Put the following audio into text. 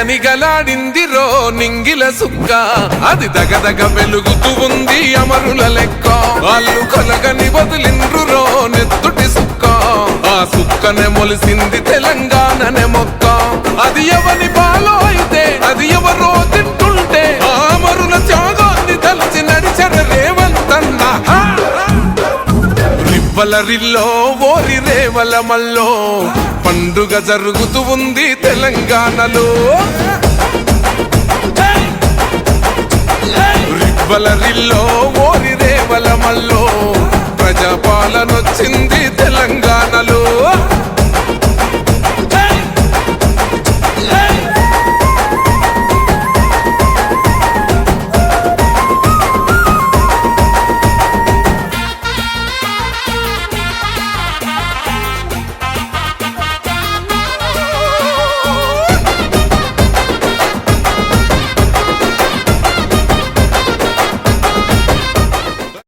నిగనిగలాడిందిరో నింగిల సుక్క అది దగదగ వెలుగుతూ ఉంది అమరుల లెక్క వాళ్ళు కలగని వదిలిండ్రురో నెత్తుటి సుక్క ఆ సుక్కనే మొలిసింది తెలంగాణనే మొక్క అది ఎవని బాలో అయితే అది ఎవరో తింటుంటే ఆ అమరుల త్యాగాన్ని తలచి నడిచర రేవంతన్న రివ్వల రిల్లో ఓరి రేవల మల్లో పండుగ జరుగుతూ ఉంది తెలంగాణలో రివ్వల రిల్లో ఓరి రేవల మల్లో ప్రజాపాలనొచ్చింది తెలంగాణలో